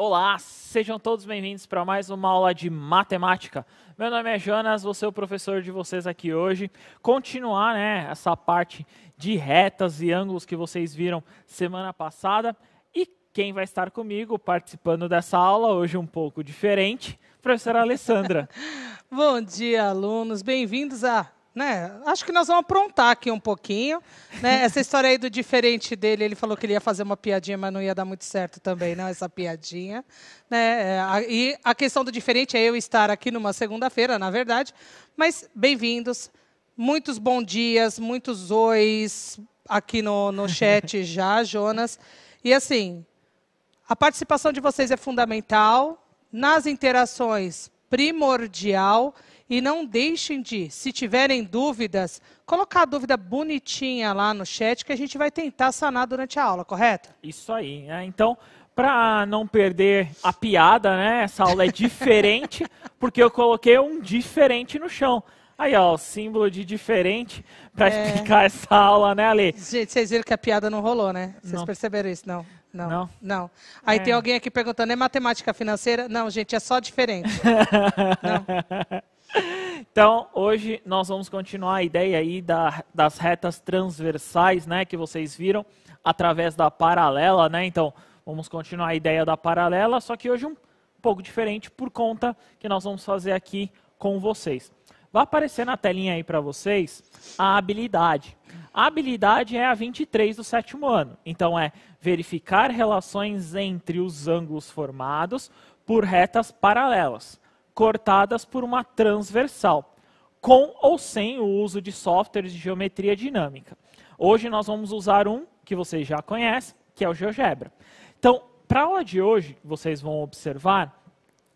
Olá, sejam todos bem-vindos para mais uma aula de matemática. Meu nome é Jonas, vou ser o professor de vocês aqui hoje. Continuar, essa parte de retas e ângulos que vocês viram semana passada. E quem vai estar comigo participando dessa aula hoje um pouco diferente, professora Alessandra. Bom dia, alunos. Bem-vindos a... Acho que nós vamos aprontar aqui um pouquinho. Essa história aí do diferente dele, ele falou que ele ia fazer uma piadinha, mas não ia dar muito certo também, não, essa piadinha. E a questão do diferente é eu estar aqui numa segunda-feira, na verdade. Mas bem-vindos, muitos bons dias, muitos ois aqui no chat já, Jonas. E assim, a participação de vocês é fundamental, nas interações primordial. E não deixem de, se tiverem dúvidas, colocar a dúvida bonitinha lá no chat, que a gente vai tentar sanar durante a aula, correto? Isso aí. Então, para não perder a piada, essa aula é diferente, porque eu coloquei um diferente no chão. Aí, ó, o símbolo de diferente para explicar essa aula, né, Ale? Gente, vocês viram que a piada não rolou, né? Vocês perceberam isso? Não. Aí tem alguém aqui perguntando, é matemática financeira? Não, gente, é só diferente. Não. Então, hoje nós vamos continuar a ideia aí das retas transversais, que vocês viram através da paralela, Então, vamos continuar a ideia da paralela, só que hoje um pouco diferente por conta que nós vamos fazer aqui com vocês. Vai aparecer na telinha aí para vocês a habilidade. A habilidade é a 23 do 7º ano. Então, é verificar relações entre os ângulos formados por retas paralelas, cortadas por uma transversal, com ou sem o uso de softwares de geometria dinâmica. Hoje nós vamos usar um que vocês já conhecem, que é o GeoGebra. Então, para a aula de hoje, vocês vão observar,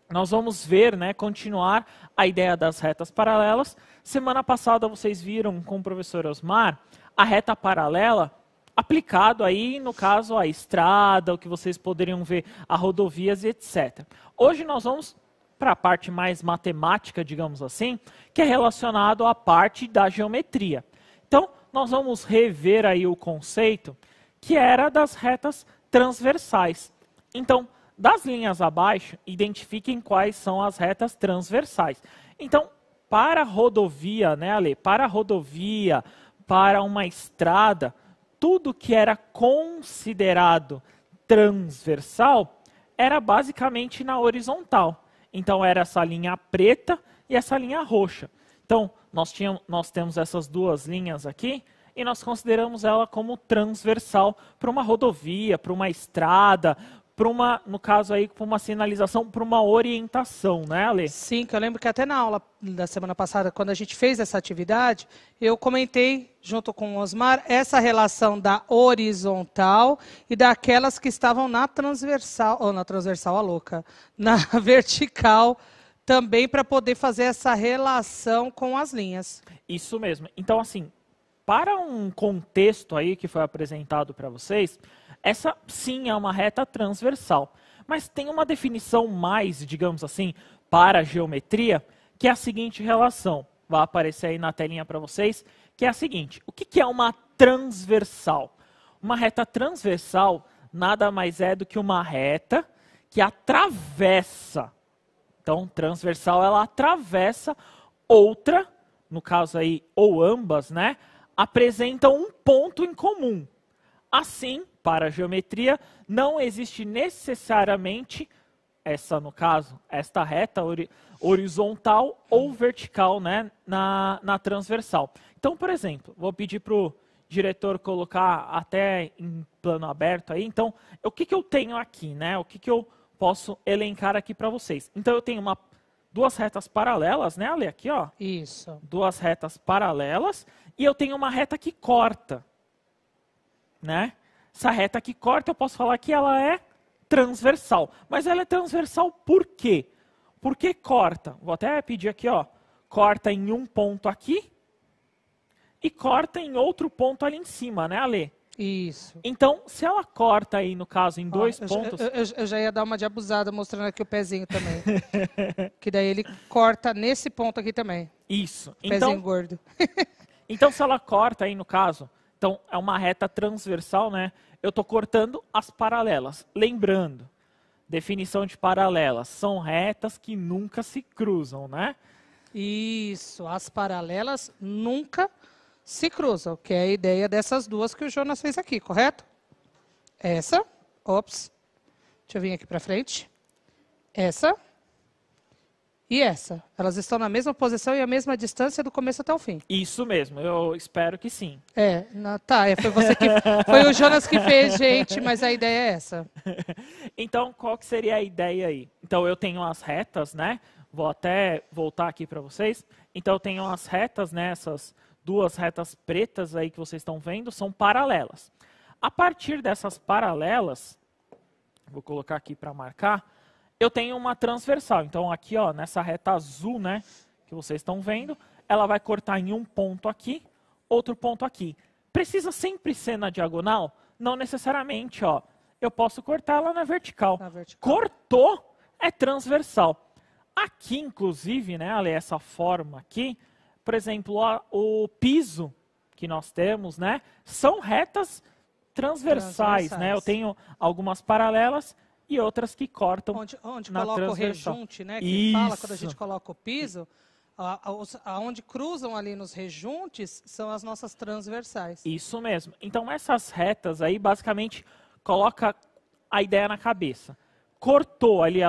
nós vamos ver, continuar a ideia das retas paralelas. Semana passada vocês viram com o professor Osmar a reta paralela aplicado aí, no caso, a estrada, o que vocês poderiam ver, a rodovias e etc. Hoje nós vamos para a parte mais matemática, digamos assim, que é relacionado à parte da geometria. Então, nós vamos rever aí o conceito que era das retas transversais. Então, das linhas abaixo, identifiquem quais são as retas transversais. Então, para a rodovia, Ale? Para a rodovia, para uma estrada, tudo que era considerado transversal era basicamente na horizontal. Então, era essa linha preta e essa linha roxa. Então, nós temos essas duas linhas aqui e nós consideramos ela como transversal para uma rodovia, para uma estrada, para uma, no caso aí, para uma sinalização, para uma orientação, né, Ale? Sim, que eu lembro que até na aula da semana passada, quando a gente fez essa atividade, eu comentei, junto com o Osmar, essa relação da horizontal e daquelas que estavam na transversal, ou na transversal, a louca, na vertical, também para poder fazer essa relação com as linhas. Isso mesmo. Então, assim, para um contexto aí que foi apresentado para vocês, essa sim é uma reta transversal, mas tem uma definição mais, digamos assim, para a geometria, que é a seguinte relação. Vai aparecer aí na telinha para vocês, que é a seguinte. O que é uma transversal? Uma reta transversal nada mais é do que uma reta que atravessa. Então, transversal, ela atravessa outra, no caso aí, ou ambas, apresentam um ponto em comum. Assim, para a geometria, não existe necessariamente, esta reta horizontal ou vertical, na transversal. Então, por exemplo, vou pedir para o diretor colocar até em plano aberto aí. Então, o que eu tenho aqui, O que eu posso elencar aqui para vocês? Então, eu tenho duas retas paralelas, Ale? Aqui, ó. Isso. Duas retas paralelas e eu tenho uma reta que corta, Essa reta que corta, eu posso falar que ela é transversal. Mas ela é transversal por quê? Porque corta. Vou até pedir aqui, ó. Corta em um ponto aqui e corta em outro ponto ali em cima, Ale? Isso. Então, se ela corta aí, no caso, em dois pontos... Eu já ia dar uma de abusada mostrando aqui o pezinho também. Que daí ele corta nesse ponto aqui também. Isso. Pezinho gordo. Então, se ela corta aí, no caso... Então, é uma reta transversal, Eu estou cortando as paralelas. Lembrando, Definição de paralelas. São retas que nunca se cruzam, né? Isso, as paralelas nunca se cruzam, que é a ideia dessas duas que o Jonas fez aqui, correto? Essa, ops, deixa eu vir aqui para frente. Essa e essa. Elas estão na mesma posição e a mesma distância do começo até o fim. Isso mesmo, eu espero que sim. Foi o Jonas que fez, gente, mas a ideia é essa. Então, qual que seria a ideia aí? Então, eu tenho as retas, né? Vou até voltar aqui para vocês. Então, eu tenho as retas, né? Essas duas retas pretas aí que vocês estão vendo são paralelas. A partir dessas paralelas, vou colocar aqui para marcar, eu tenho uma transversal. Então, aqui, ó, nessa reta azul, né, que vocês estão vendo, ela vai cortar em um ponto aqui, outro ponto aqui. Precisa sempre ser na diagonal? Não necessariamente, ó. Eu posso cortar ela na vertical. Cortou, é transversal. Aqui, inclusive, né, olha essa forma aqui, por exemplo, o piso que nós temos, né, são retas transversais, né? Eu tenho algumas paralelas e outras que cortam onde na coloca transversal. o rejunte, né? Que fala quando a gente coloca o piso, aonde cruzam ali nos rejuntes são as nossas transversais. Isso mesmo. Então essas retas aí basicamente coloca a ideia na cabeça. Cortou ali,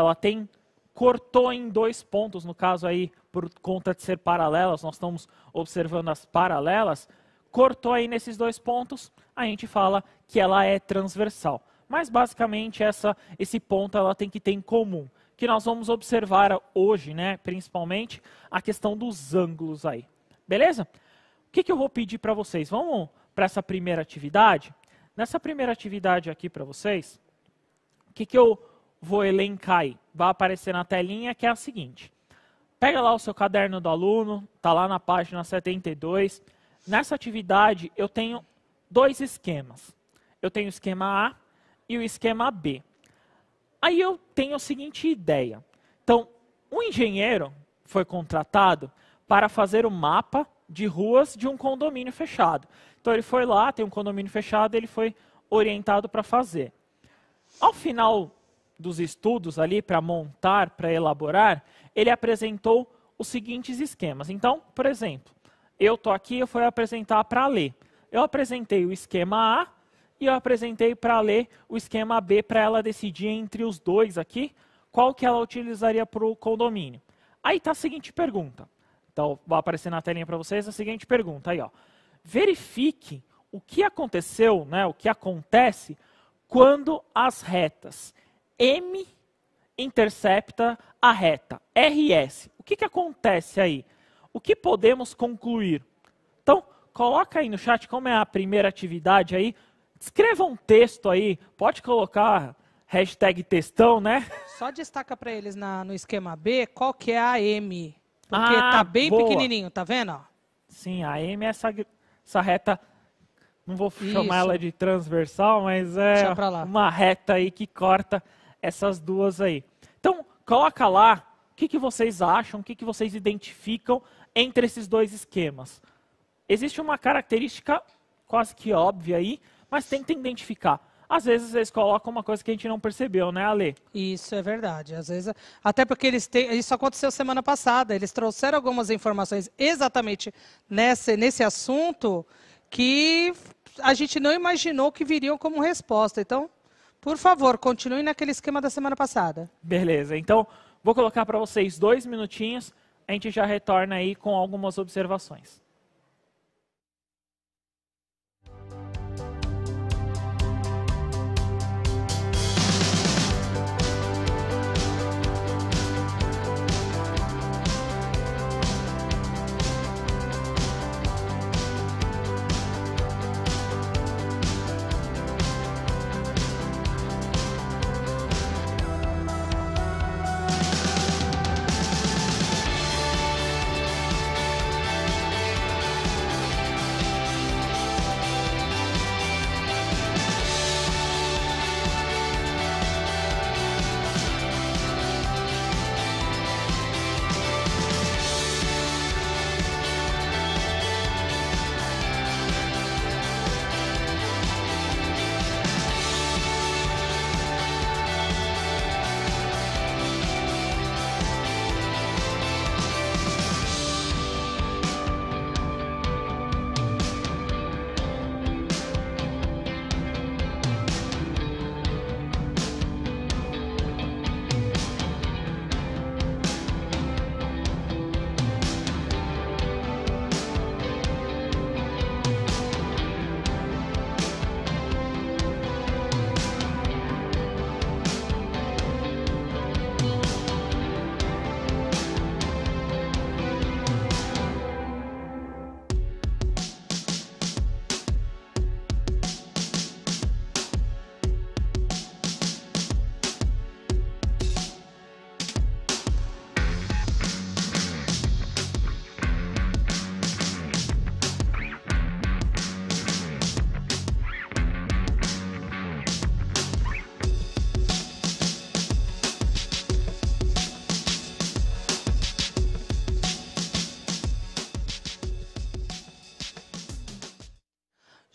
cortou em dois pontos, no caso aí por conta de ser paralelas, nós estamos observando as paralelas. Cortou aí nesses dois pontos, a gente fala que ela é transversal. Mas basicamente esse ponto ela tem que ter em comum, que nós vamos observar hoje, né, principalmente a questão dos ângulos aí. Beleza? O que eu vou pedir para vocês? Vamos para essa primeira atividade? Nessa primeira atividade aqui para vocês, o que eu vou elencar aí? Vai aparecer na telinha, que é a seguinte. Pega lá o seu caderno do aluno, está lá na página 72. Nessa atividade, eu tenho dois esquemas. Eu tenho o esquema A e o esquema B. Aí eu tenho a seguinte ideia. Então, um engenheiro foi contratado para fazer o mapa de ruas de um condomínio fechado. Então, ele foi lá, tem um condomínio fechado, ele foi orientado para fazer. Ao final dos estudos ali, para montar, para elaborar, ele apresentou os seguintes esquemas. Então, por exemplo, eu estou aqui, eu fui apresentar para a Lê. Eu apresentei o esquema A e eu apresentei para a Lê o esquema B para ela decidir entre os dois aqui, qual que ela utilizaria para o condomínio. Aí está a seguinte pergunta. Então, vai aparecer na telinha para vocês a seguinte pergunta. Aí, ó. Verifique o que aconteceu, né, o que acontece quando as retas M intercepta a reta RS. O que acontece aí? O que podemos concluir? Então, coloca aí no chat como é a primeira atividade aí. Escreva um texto aí. Pode colocar hashtag textão, né? Só destaca para eles no esquema B qual que é a M. Porque tá bem pequenininho, tá vendo? Ó? Sim, a M é essa reta, não vou chamar ela de transversal, mas é uma reta aí que corta essas duas aí. Então, coloca lá o que vocês acham, o que vocês identificam entre esses dois esquemas. Existe uma característica quase que óbvia aí, mas tenta identificar. Às vezes eles colocam uma coisa que a gente não percebeu, né, Ale? Isso é verdade. Às vezes, até porque isso aconteceu semana passada. Eles trouxeram algumas informações exatamente nesse assunto que a gente não imaginou que viriam como resposta. Então, por favor, continue naquele esquema da semana passada. Beleza. Então, vou colocar para vocês 2 minutinhos. A gente já retorna aí com algumas observações.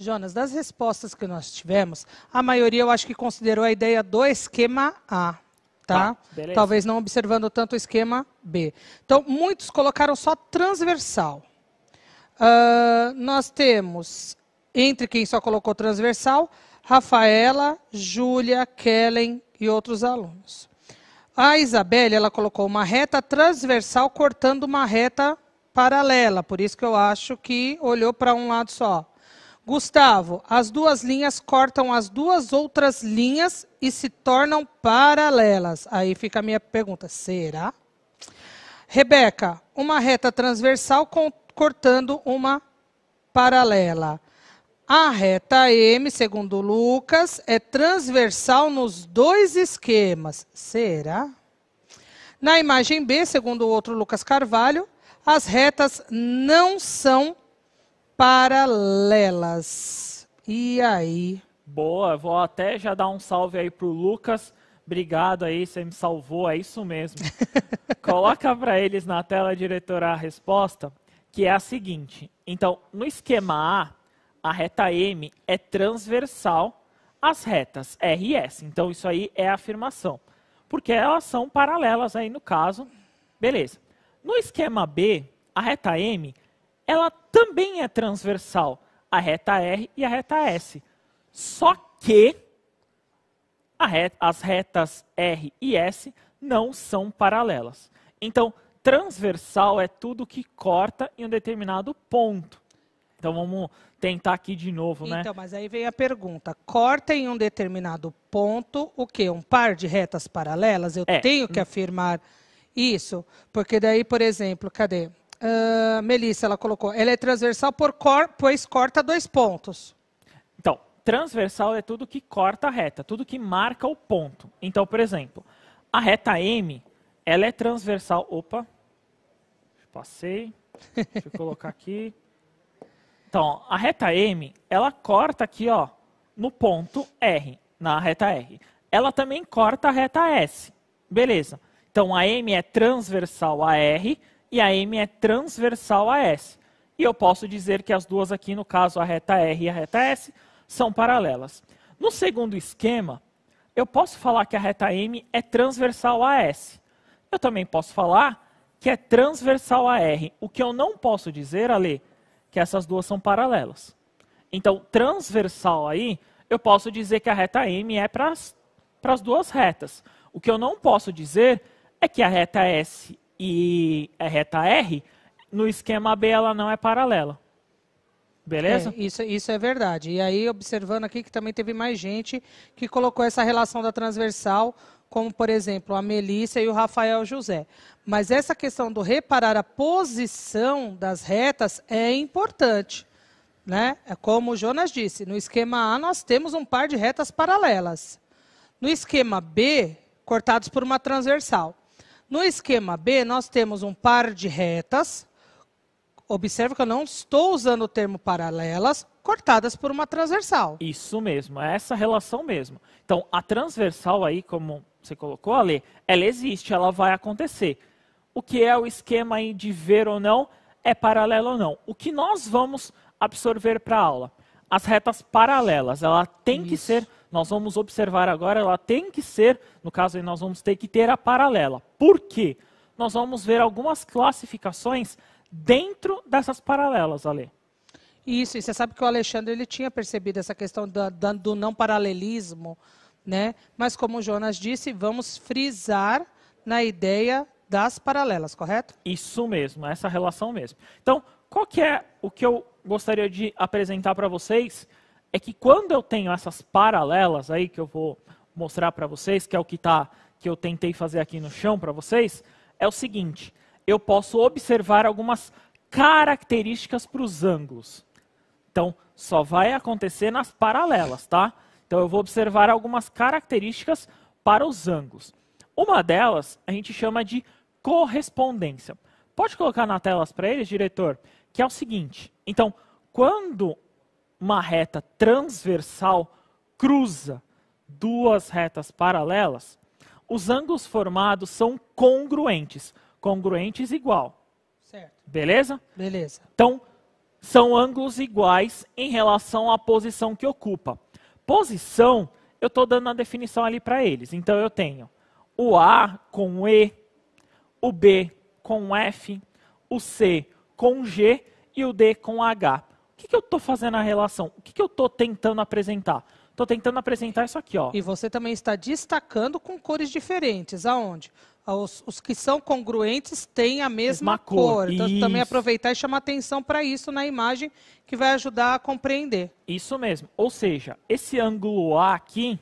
Jonas, das respostas que nós tivemos, a maioria eu acho que considerou a ideia do esquema A, tá? Beleza. Talvez não observando tanto o esquema B. Então, muitos colocaram só transversal. Nós temos, entre quem só colocou transversal, Rafaela, Júlia, Kellen e outros alunos. A Isabelle, ela colocou uma reta transversal cortando uma reta paralela, por isso que eu acho que olhou para um lado só. Gustavo, as duas linhas cortam as duas outras linhas e se tornam paralelas. Aí fica a minha pergunta, será? Rebeca, uma reta transversal cortando uma paralela. A reta M, segundo Lucas, é transversal nos dois esquemas. Será? Na imagem B, segundo o outro Lucas Carvalho, as retas não são paralelas. E aí? Boa, vou até já dar um salve aí pro Lucas. Obrigado aí, você me salvou, é isso mesmo. Coloca para eles na tela, diretora, a resposta, que é a seguinte. Então, no esquema A, a reta M é transversal às retas R e S. Então, isso aí é a afirmação. Porque elas são paralelas aí no caso. Beleza. No esquema B, a reta M, ela também é transversal à reta R e à reta S. Só que as retas R e S não são paralelas. Então, transversal é tudo que corta em um determinado ponto. Então, vamos tentar aqui de novo, né? Então, mas aí vem a pergunta. Corta em um determinado ponto o quê? Um par de retas paralelas? Eu tenho que afirmar isso? Porque daí, por exemplo, cadê? Melissa, ela colocou, ela é transversal pois corta dois pontos. Então, transversal é tudo que corta a reta, tudo que marca o ponto. Então, por exemplo, a reta M, ela é transversal... Opa, passei, deixa eu colocar aqui. Então, a reta M, ela corta aqui, ó, no ponto R, na reta R. Ela também corta a reta S. Beleza. Então, a M é transversal a R e a M é transversal a S. E eu posso dizer que as duas aqui, no caso, a reta R e a reta S, são paralelas. No segundo esquema, eu posso falar que a reta M é transversal a S. Eu também posso falar que é transversal a R. O que eu não posso dizer, Ale, que essas duas são paralelas. Então, transversal aí, eu posso dizer que a reta M é para as duas retas. O que eu não posso dizer é que a reta S e a reta R, no esquema B, ela não é paralela. Beleza? Isso é verdade. E aí, observando aqui que também teve mais gente que colocou essa relação da transversal, como, por exemplo, a Melissa e o Rafael José. Mas essa questão do reparar a posição das retas é importante, né? É como o Jonas disse, no esquema A nós temos um par de retas paralelas. No esquema B, cortados por uma transversal. No esquema B, nós temos um par de retas, observe que eu não estou usando o termo paralelas, cortadas por uma transversal. Isso mesmo, é essa relação mesmo. Então, a transversal aí, como você colocou, Ale, ela existe, ela vai acontecer. O que é o esquema aí de ver ou não, é paralelo ou não. O que nós vamos absorver para a aula? As retas paralelas, ela tem que ser, nós vamos observar agora, ela tem que ser, no caso aí nós vamos ter que ter a paralela. Por quê? Nós vamos ver algumas classificações dentro dessas paralelas, Ale. Isso, e você sabe que o Alexandre ele tinha percebido essa questão do não paralelismo, né? Mas como o Jonas disse, vamos frisar na ideia das paralelas, correto? Isso mesmo, essa relação mesmo. Então, qual que é o que eu gostaria de apresentar para vocês? É que quando eu tenho essas paralelas aí, que eu vou mostrar para vocês, que é o que eu tentei fazer aqui no chão para vocês, é o seguinte, eu posso observar algumas características para os ângulos. Então, só vai acontecer nas paralelas, tá? Então, eu vou observar algumas características para os ângulos. Uma delas, a gente chama de correspondência. Pode colocar na tela para eles, diretor? Que é o seguinte. Então, quando uma reta transversal cruza duas retas paralelas, os ângulos formados são congruentes. Congruentes igual. Certo. Beleza? Beleza. Então, são ângulos iguais em relação à posição que ocupa. Posição, eu estou dando a definição ali para eles. Então, eu tenho o A com o E, o B com o F, o C com o G e o D com o H. O que eu estou fazendo a relação? O que eu estou tentando apresentar? Estou tentando apresentar isso aqui, ó. E você também está destacando com cores diferentes. Aonde? Os que são congruentes têm a mesma cor. Então, também aproveitar e chamar atenção para isso na imagem, que vai ajudar a compreender. Isso mesmo. Ou seja, esse ângulo A aqui,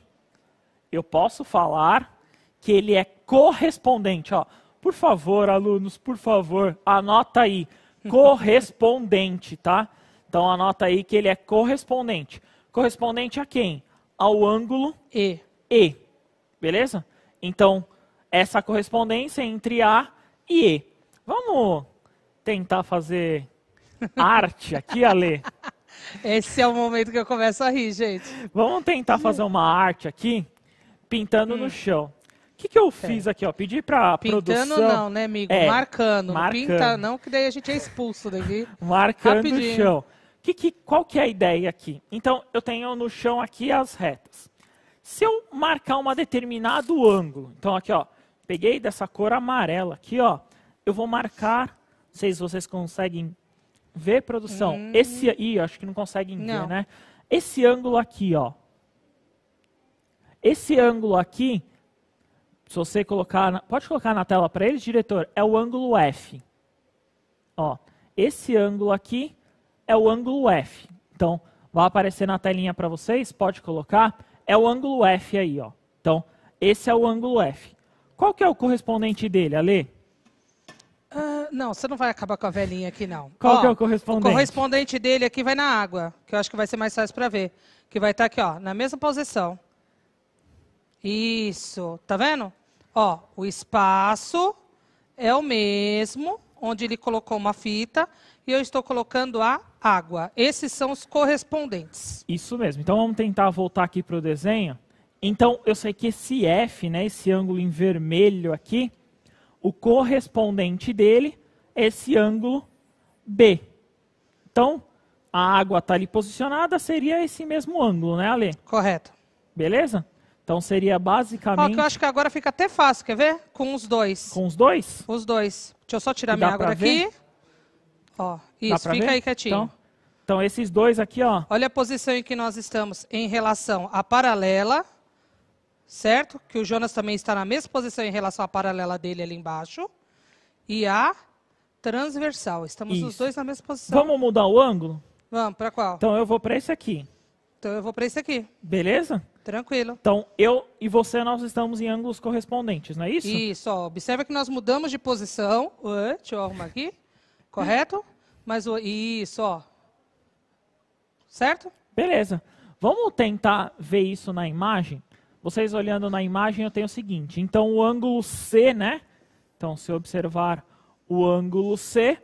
eu posso falar que ele é correspondente. Ó. Por favor, alunos, por favor, anota aí. Correspondente, tá? Então, anota aí que ele é correspondente. Correspondente a quem? Ao ângulo E. Beleza? Então, essa correspondência entre A e E. Vamos tentar fazer arte aqui, Ale? Esse é o momento que eu começo a rir, gente. Vamos tentar fazer uma arte aqui, pintando no chão. O que eu fiz aqui? Ó? Pedi para a produção... Pintando não, né, amigo? Marcando. Pinta não, que daí a gente é expulso daqui. Marcando o chão. Qual que é a ideia aqui? Então, eu tenho no chão aqui as retas. Se eu marcar um determinado ângulo, então aqui, ó, peguei dessa cor amarela aqui, ó, eu vou marcar, não sei se vocês conseguem ver, produção, acho que não conseguem ver, né? Esse ângulo aqui, ó. Esse ângulo aqui, se você colocar, pode colocar na tela para eles, diretor, é o ângulo F. Ó, esse ângulo aqui é o ângulo F. Então, vai aparecer na telinha para vocês, pode colocar, é o ângulo F aí, ó. Então, esse é o ângulo F. Qual que é o correspondente dele, Ale? Não, você não vai acabar com a velhinha aqui, não. Qual que é o correspondente? O correspondente dele aqui vai na água, que eu acho que vai ser mais fácil para ver. Que vai estar aqui, ó, na mesma posição. Isso, tá vendo? Ó, o espaço é o mesmo, onde ele colocou uma fita, e eu estou colocando a água. Esses são os correspondentes. Isso mesmo. Então, vamos tentar voltar aqui para o desenho. Então, eu sei que esse F, né, esse ângulo em vermelho aqui, o correspondente dele é esse ângulo B. Então, a água está ali posicionada, seria esse mesmo ângulo, né, Ale? Correto. Beleza? Então, seria basicamente... Ó, que eu acho que agora fica até fácil, quer ver? Com os dois. Com os dois? Os dois. Deixa eu só tirar minha água daqui. Ó, isso, fica aí quietinho. Então, esses dois aqui, ó. Olha a posição em que nós estamos em relação à paralela, certo? Que o Jonas também está na mesma posição em relação à paralela dele ali embaixo. E a transversal. Estamos os dois na mesma posição. Vamos mudar o ângulo? Vamos, para qual? Então, eu vou para esse aqui. Então, eu vou para esse aqui. Beleza? Tranquilo. Então, eu e você, nós estamos em ângulos correspondentes, não é isso? Isso, ó. Observa que nós mudamos de posição. Deixa eu arrumar aqui. Correto? Mas isso, ó. Certo? Beleza. Vamos tentar ver isso na imagem? Vocês olhando na imagem, eu tenho o seguinte. Então, o ângulo C, né? Então, se eu observar o ângulo C,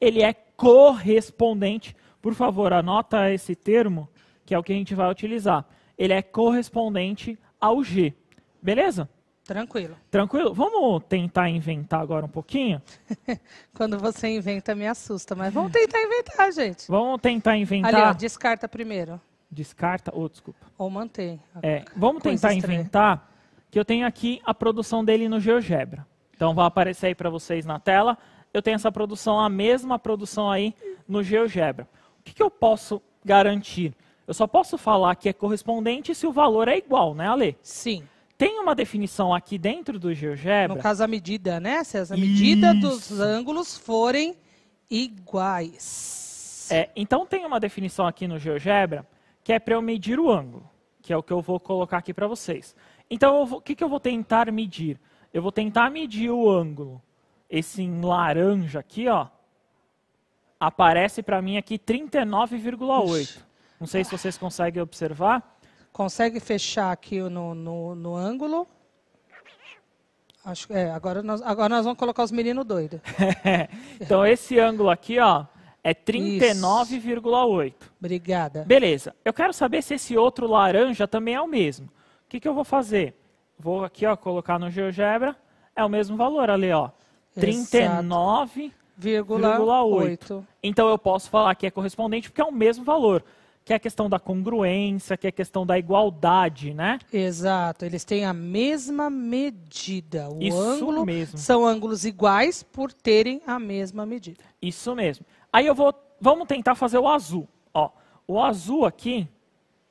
ele é correspondente. Por favor, anota esse termo, que é o que a gente vai utilizar. Ele é correspondente ao G. Beleza? Tranquilo. Tranquilo? Vamos tentar inventar agora um pouquinho? Quando você inventa, me assusta. Mas vamos tentar inventar, gente. Vamos tentar inventar... Ali, ó, descarta primeiro. Descarta? Desculpa. Ou mantém. Vamos tentar inventar, que eu tenho aqui a produção dele no GeoGebra. Então, vai aparecer aí para vocês na tela. Eu tenho essa produção, a mesma produção aí no GeoGebra. O que eu posso garantir? Eu só posso falar que é correspondente se o valor é igual, né, Ale? Sim. Tem uma definição aqui dentro do GeoGebra. No caso, a medida, né? Se as medidas dos ângulos forem iguais. Então, tem uma definição aqui no GeoGebra que é para eu medir o ângulo, que é o que eu vou colocar aqui para vocês. Então, o que eu vou tentar medir? Eu vou tentar medir o ângulo. Esse em laranja aqui, ó, aparece para mim aqui 39,8. Não sei se vocês conseguem observar. Consegue fechar aqui no ângulo? Acho que agora nós vamos colocar os meninos doidos. Então, esse ângulo aqui, ó, é 39,8. Obrigada. Beleza. Eu quero saber se esse outro laranja também é o mesmo. O que eu vou fazer? Vou aqui, ó, colocar no GeoGebra. É o mesmo valor ali, ó. 39,8. 0,8. Então eu posso falar que é correspondente porque é o mesmo valor, que é a questão da congruência, que é a questão da igualdade, né? Exato, eles têm a mesma medida. O Isso ângulo mesmo. são ângulos iguais por terem a mesma medida. Isso mesmo. Aí vamos tentar fazer o azul. Ó, o azul aqui,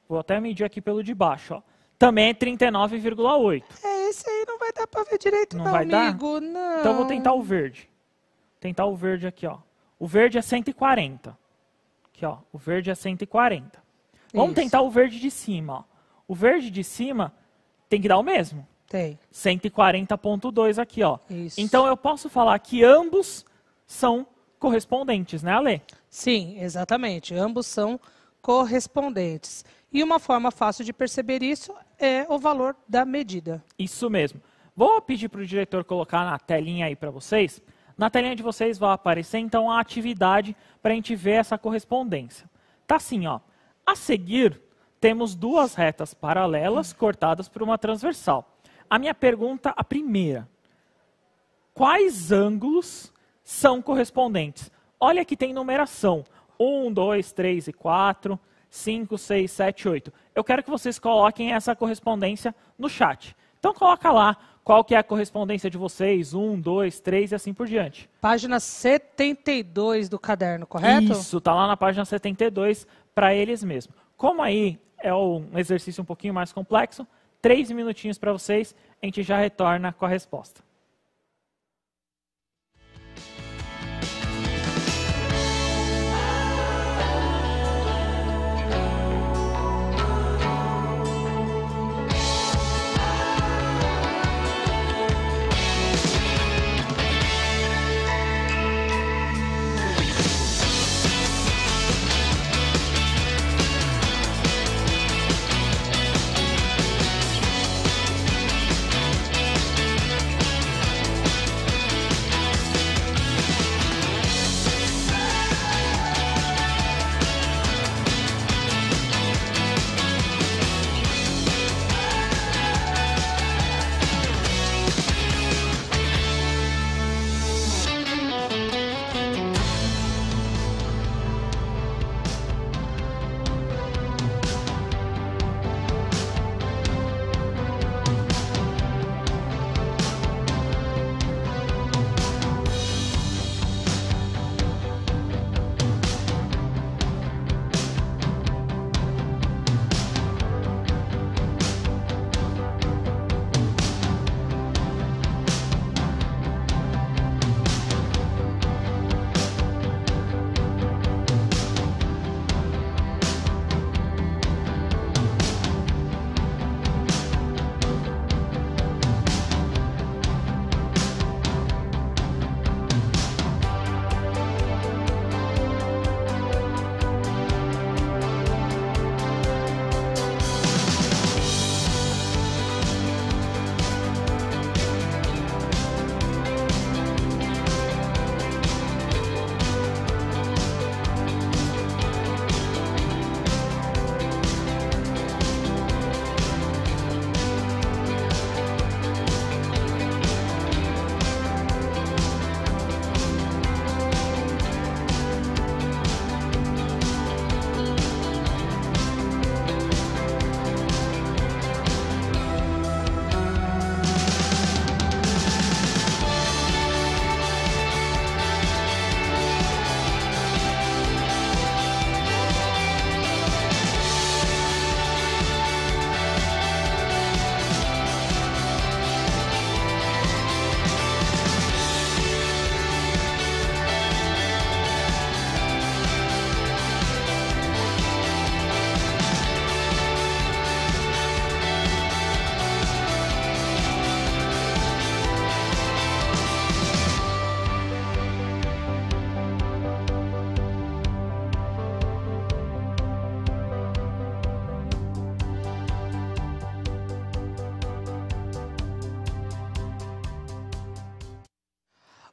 vou até medir aqui pelo de baixo, ó, também é 39,8. Esse aí não vai dar para ver direito Não não, vai dar? amigo. Não. Então eu vou tentar o verde. Tentar o verde aqui, ó. O verde é 140. Aqui, ó. O verde é 140. Vamos Isso. tentar o verde de cima, ó. O verde de cima tem que dar o mesmo. Tem. 140,2 aqui, ó. Isso. Então eu posso falar que ambos são correspondentes, né, Ale? Sim, exatamente. Ambos são correspondentes. E uma forma fácil de perceber isso é o valor da medida. Isso mesmo. Vou pedir para o diretor colocar na telinha aí para vocês. Na telinha de vocês vai aparecer, então, a atividade para a gente ver essa correspondência. Tá assim, ó. A seguir, temos duas retas paralelas cortadas por uma transversal. A minha pergunta, a primeira. Quais ângulos são correspondentes? Olha que tem numeração. 1, 2, 3 e 4, 5, 6, 7, 8. Eu quero que vocês coloquem essa correspondência no chat. Então, coloca lá qual que é a correspondência de vocês, 1, 2, 3 e assim por diante. Página 72 do caderno, correto? Isso, tá lá na página 72 para eles mesmos. Como aí é um exercício um pouquinho mais complexo, 3 minutinhos para vocês, a gente já retorna com a resposta.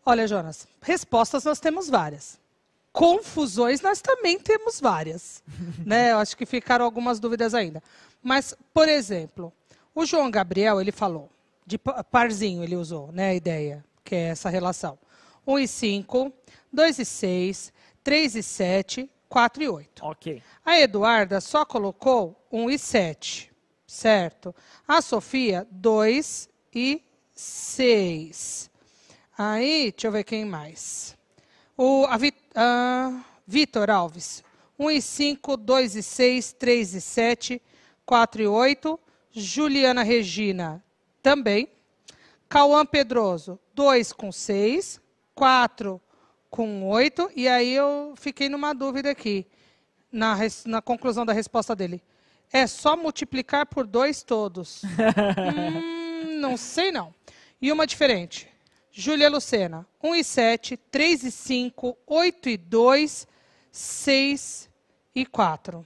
Olha, Jonas, respostas nós temos várias. Confusões nós também temos várias. Né? Eu acho que ficaram algumas dúvidas ainda. Mas, por exemplo, o João Gabriel, ele falou, de parzinho ele usou, né, a ideia, que é essa relação. 1 e 5, 2 e 6, 3 e 7, 4 e 8. Ok. A Eduarda só colocou 1 e 7, certo? A Sofia, 2 e 6. Aí, deixa eu ver quem mais. Vitor Alves, 1 e 5, 2 e 6, 3 e 7, 4 e 8. Juliana Regina, também. Cauã Pedroso, 2 com 6, 4 com 8. E aí eu fiquei numa dúvida aqui, na conclusão da resposta dele. É só multiplicar por 2 todos. Não sei não. E uma diferente. Júlia Lucena, 1 e 7, 3 e 5, 8 e 2, 6 e 4.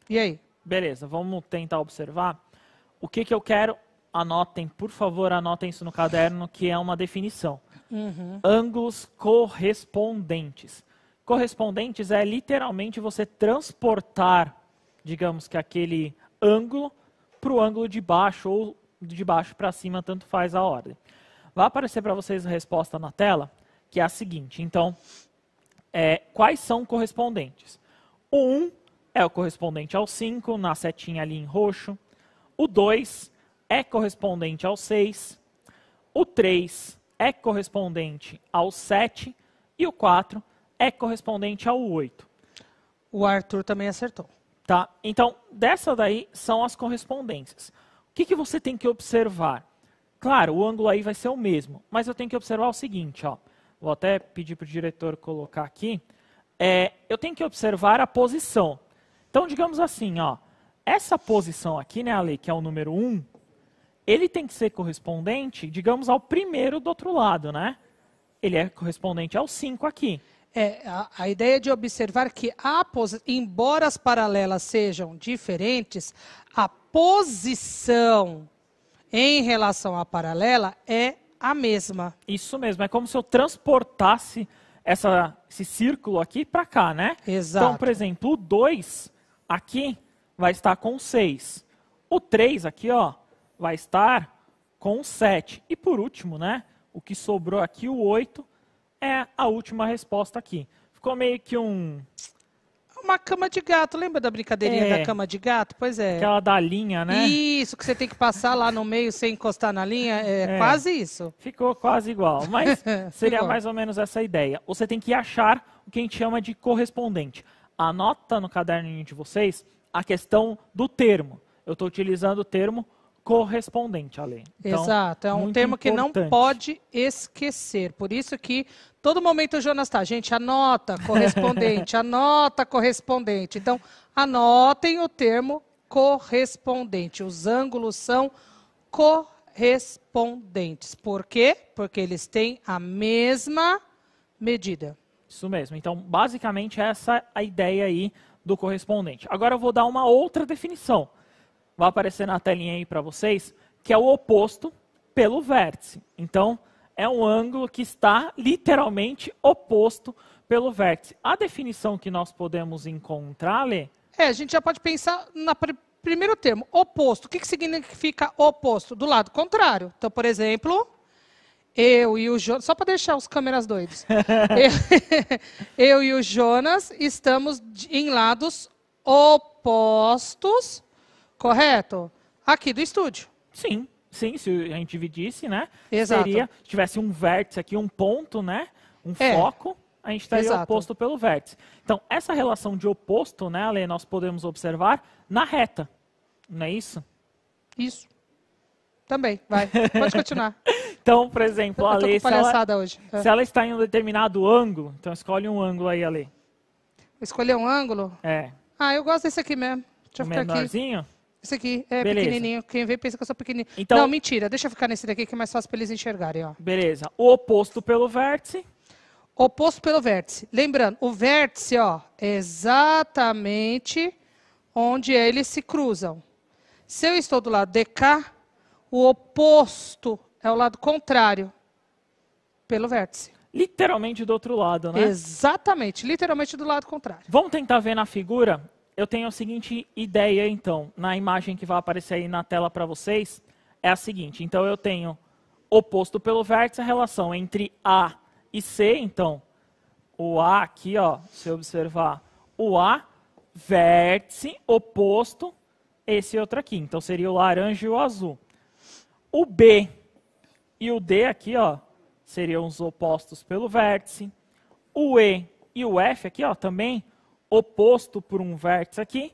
E aí? Beleza, vamos tentar observar. O que eu quero? Anotem, por favor, anotem isso no caderno, que é uma definição. Ângulos correspondentes. Correspondentes é literalmente você transportar, digamos que aquele ângulo, para o ângulo de baixo ou de baixo para cima, tanto faz a ordem. Vai aparecer para vocês a resposta na tela, que é a seguinte. Então, quais são correspondentes? O 1 é o correspondente ao 5, na setinha ali em roxo. O 2 é correspondente ao 6. O 3 é correspondente ao 7. E o 4 é correspondente ao 8. O Arthur também acertou. Tá? Então, dessa daí são as correspondências. O que você tem que observar? Claro, o ângulo aí vai ser o mesmo, mas eu tenho que observar o seguinte, ó. Vou até pedir para o diretor colocar aqui. Eu tenho que observar a posição. Então, digamos assim, ó, essa posição aqui, né, Ale, que é o número 1, ele tem que ser correspondente, digamos, ao primeiro do outro lado, né? Ele é correspondente ao 5 aqui. A ideia de observar que, embora as paralelas sejam diferentes, a posição em relação à paralela é a mesma. Isso mesmo, é como se eu transportasse esse círculo aqui para cá, né? Exato. Então, por exemplo, o 2 aqui vai estar com 6. O 3 aqui, ó, vai estar com 7. E por último, né, o que sobrou aqui, o 8, é a última resposta aqui. Ficou meio que uma cama de gato. Lembra da brincadeirinha da cama de gato? Pois é. Aquela da linha, né? Isso, que você tem que passar lá no meio sem encostar na linha. Quase isso. Ficou quase igual, mas seria mais ou menos essa ideia. Você tem que achar o que a gente chama de correspondente. Anota no caderninho de vocês a questão do termo. Eu estou utilizando o termo correspondente, Ale. Então, exato, é um termo que não pode esquecer. Por isso que todo momento o Jonas está, gente, anota correspondente, anota correspondente. Então, anotem o termo correspondente. Os ângulos são correspondentes. Por quê? Porque eles têm a mesma medida. Isso mesmo. Então, basicamente, essa é a ideia aí do correspondente. Agora eu vou dar uma outra definição. Vai aparecer na telinha aí para vocês, que é o oposto pelo vértice. Então, é um ângulo que está literalmente oposto pelo vértice. A definição que nós podemos encontrar, Lê? A gente já pode pensar no primeiro termo, oposto. O que significa oposto? Do lado contrário. Então, por exemplo, eu e o Jonas, só para deixar os câmeras doidos, eu e o Jonas estamos em lados opostos, correto? Aqui do estúdio. Sim, sim, se a gente dividisse, né? Exato. Seria, se tivesse um vértice aqui, um ponto, né? Um foco, a gente estaria oposto pelo vértice. Então, essa relação de oposto, né, Ale, nós podemos observar na reta, não é isso? Isso. Também, vai. Pode continuar. Então, por exemplo, a Ale, se ela está em um determinado ângulo, então escolhe um ângulo aí, Ale. Escolher um ângulo? Eu gosto desse aqui mesmo. Deixa eu ficar menorzinho? Aqui. Esse aqui é pequenininho. Quem vê pensa que eu sou pequenininho. Então, não, mentira. Deixa eu ficar nesse daqui que é mais fácil para eles enxergarem. Ó. Beleza. O oposto pelo vértice. Oposto pelo vértice. Lembrando, o vértice ó, é exatamente onde eles se cruzam. Se eu estou do lado de cá, o oposto é o lado contrário pelo vértice. Literalmente do outro lado, né? Exatamente. Literalmente do lado contrário. Vamos tentar ver na figura? Eu tenho a seguinte ideia, então, na imagem que vai aparecer aí na tela para vocês, é a seguinte. Então, eu tenho oposto pelo vértice, a relação entre A e C. Então, o A aqui, ó, se observar, o A, vértice, oposto, esse outro aqui. Então, seria o laranja e o azul. O B e o D aqui, ó, seriam os opostos pelo vértice. O E e o F aqui, ó, também oposto por um vértice aqui.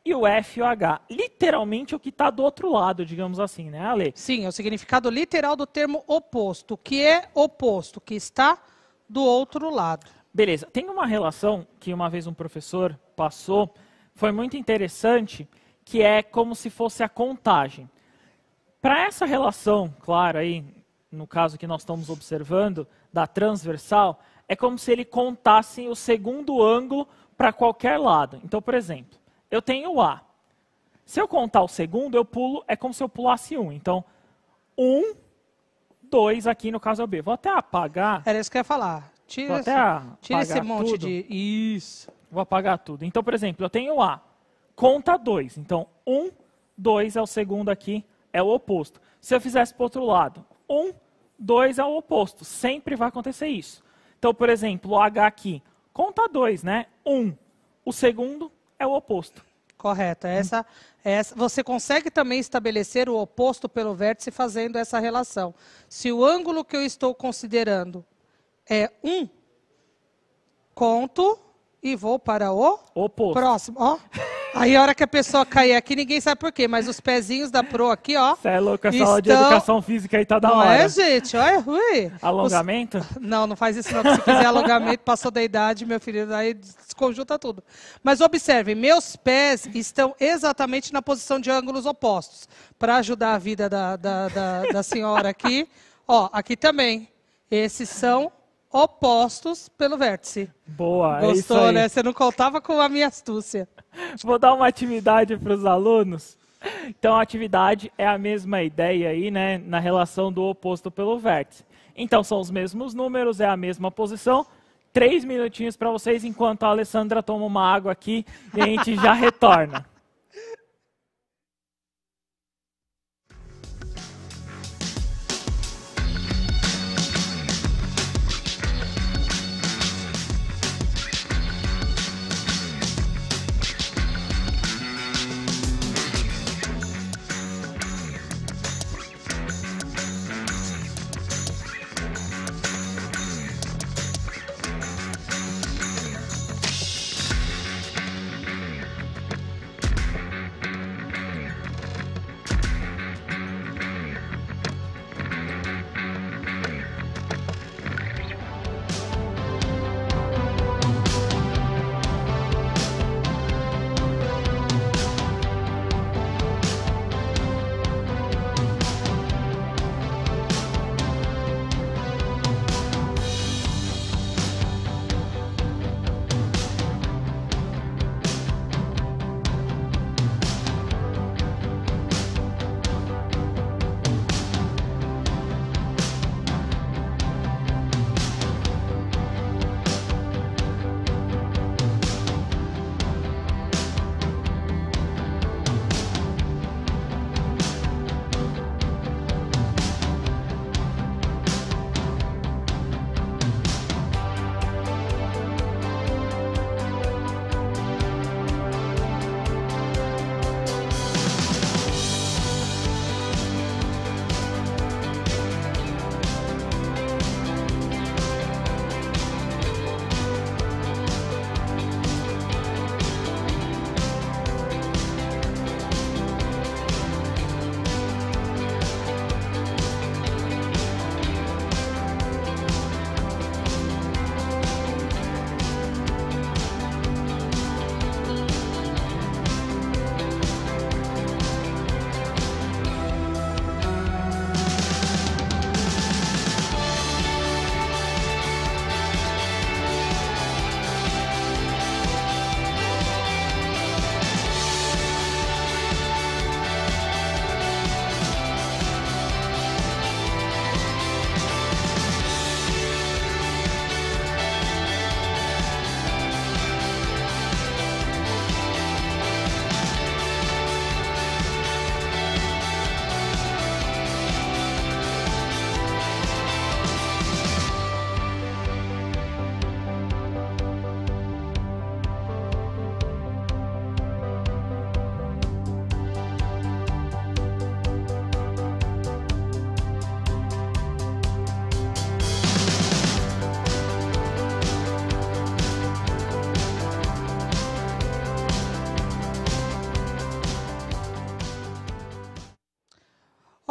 E o F e o H, literalmente o que está do outro lado, digamos assim, né, Ale? Sim, é o significado literal do termo oposto. O que é oposto? Que está do outro lado. Beleza. Tem uma relação que uma vez um professor passou, foi muito interessante, que é como se fosse a contagem. Para essa relação, claro, aí, no caso que nós estamos observando, da transversal, é como se ele contasse o segundo ângulo para qualquer lado. Então, por exemplo, eu tenho o A. Se eu contar o segundo, eu pulo, é como se eu pulasse um. Então, 1, 2, aqui no caso é o B. Vou até apagar. Era isso que eu ia falar. Tira esse monte tudo. de... Isso. Vou apagar tudo. Então, por exemplo, eu tenho o A. Conta 2. Então, 1, 2 é o segundo aqui, é o oposto. Se eu fizesse para o outro lado, 1, 2 é o oposto. Sempre vai acontecer isso. Então, por exemplo, o H aqui, conta 2, né? 1. O segundo é o oposto. Correto. Você consegue também estabelecer o oposto pelo vértice fazendo essa relação. Se o ângulo que eu estou considerando é 1, conto e vou para o Oposto. próximo. Ó. Aí a hora que a pessoa cair aqui, ninguém sabe por quê, mas os pezinhos da Pro aqui, ó. Você é louco, essa aula de educação física aí tá da hora. Não é, gente? Olha, ui. Alongamento? Não fiz isso não. Se fizer alongamento, passou da idade, meu filho, aí desconjunta tudo. Mas observe, meus pés estão exatamente na posição de ângulos opostos. Para ajudar a vida da senhora aqui, ó, aqui também. Esses são opostos pelo vértice. Boa, Gostou, é isso aí. né? Você não contava com a minha astúcia. Vou dar uma atividade para os alunos. Então, a atividade é a mesma ideia aí, né, na relação do oposto pelo vértice. Então, são os mesmos números, é a mesma posição. 3 minutinhos para vocês, enquanto a Alessandra toma uma água aqui e a gente já retorna.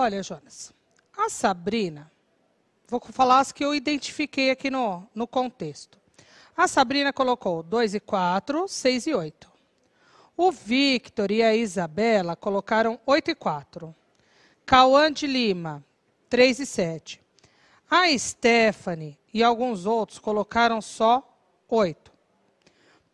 Olha, Jonas, a Sabrina, vou falar as que eu identifiquei aqui no contexto. A Sabrina colocou 2 e 4, 6 e 8. O Victor e a Isabela colocaram 8 e 4. Cauã de Lima, 3 e 7. A Stephanie e alguns outros colocaram só 8.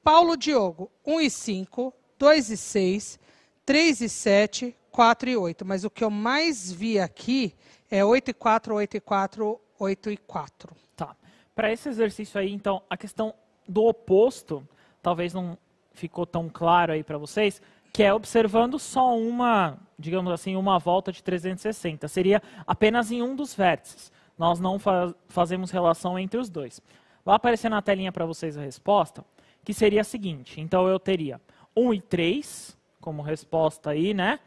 Paulo Diogo, 1 e 5, 2 e 6, 3 e 7, 4 e 8. Mas o que eu mais vi aqui é 8 e 4, 8 e 4, 8 e 4. Tá. Para esse exercício aí, então, a questão do oposto, talvez não ficou tão claro aí para vocês, que é observando só uma, digamos assim, uma volta de 360. Seria apenas em um dos vértices. Nós não fazemos relação entre os dois. Vai aparecer na telinha para vocês a resposta, que seria a seguinte. Então, eu teria 1 e 3 como resposta aí, né?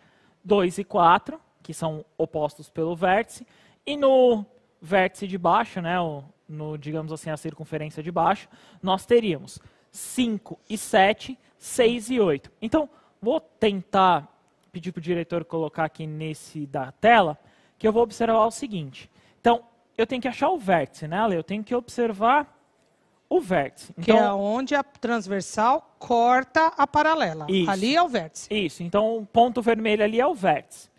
2 e 4, que são opostos pelo vértice. E no vértice de baixo, né? No, digamos assim, a circunferência de baixo, nós teríamos 5 e 7, 6 e 8. Então, vou tentar pedir para o diretor colocar aqui nesse da tela, que eu vou observar o seguinte. Então, eu tenho que achar o vértice, né, Ale? Eu tenho que observar o vértice. Então, que é onde a transversal corta a paralela. Isso. Ali é o vértice. Isso. Então, o ponto vermelho ali é o vértice.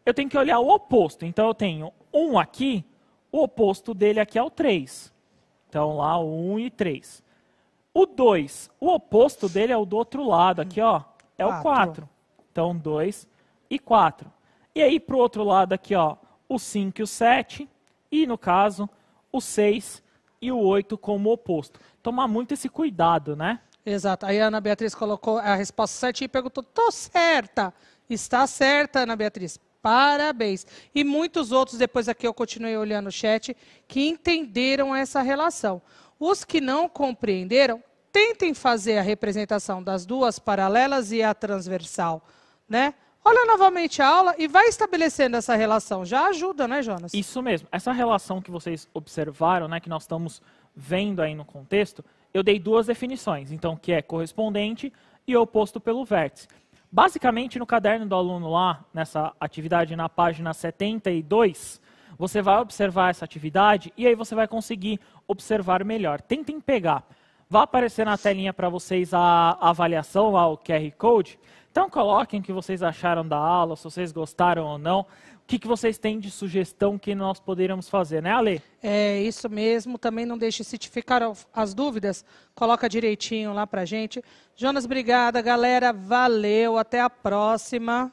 Eu tenho que olhar o oposto. Então, eu tenho 1 aqui, o oposto dele aqui é o 3. Então, lá, o 1 e 3. O 2, o oposto dele é o do outro lado, aqui, ó, é o 4. Então, 2 e 4. E aí, para o outro lado aqui, ó, o 5 e o 7. E, no caso, o 6 e o 8 como oposto. Tomar muito esse cuidado, né? Exato. Aí a Ana Beatriz colocou a resposta certinha e perguntou, tô certa. Está certa, Ana Beatriz. Parabéns. E muitos outros, depois aqui eu continuei olhando o chat, que entenderam essa relação. Os que não compreenderam, tentem fazer a representação das duas paralelas e a transversal, né? Olha novamente a aula e vai estabelecendo essa relação. Já ajuda, né, Jonas? Isso mesmo. Essa relação que vocês observaram, né, que nós estamos vendo aí no contexto, eu dei duas definições. Então, que é correspondente e oposto pelo vértice. Basicamente, no caderno do aluno lá, nessa atividade na página 72, você vai observar essa atividade e aí você vai conseguir observar melhor. Tentem pegar. Vai aparecer na telinha para vocês a avaliação, lá, o QR Code. Então, coloquem o que vocês acharam da aula, se vocês gostaram ou não. O que vocês têm de sugestão que nós poderíamos fazer, né, Ale? É isso mesmo. Também não deixe, se te ficaram as dúvidas, coloca direitinho lá pra gente. Jonas, obrigada, galera. Valeu, até a próxima.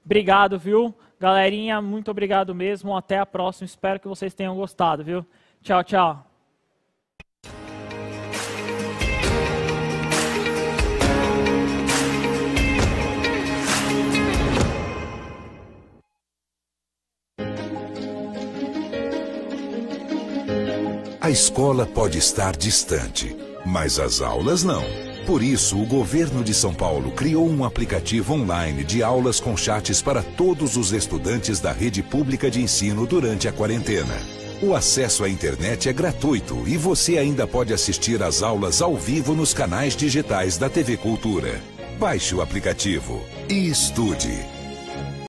Obrigado, viu? Galerinha, muito obrigado mesmo. Até a próxima. Espero que vocês tenham gostado, viu? Tchau, tchau. A escola pode estar distante, mas as aulas não. Por isso, o governo de São Paulo criou um aplicativo online de aulas com chats para todos os estudantes da rede pública de ensino durante a quarentena. O acesso à internet é gratuito e você ainda pode assistir às aulas ao vivo nos canais digitais da TV Cultura. Baixe o aplicativo e estude.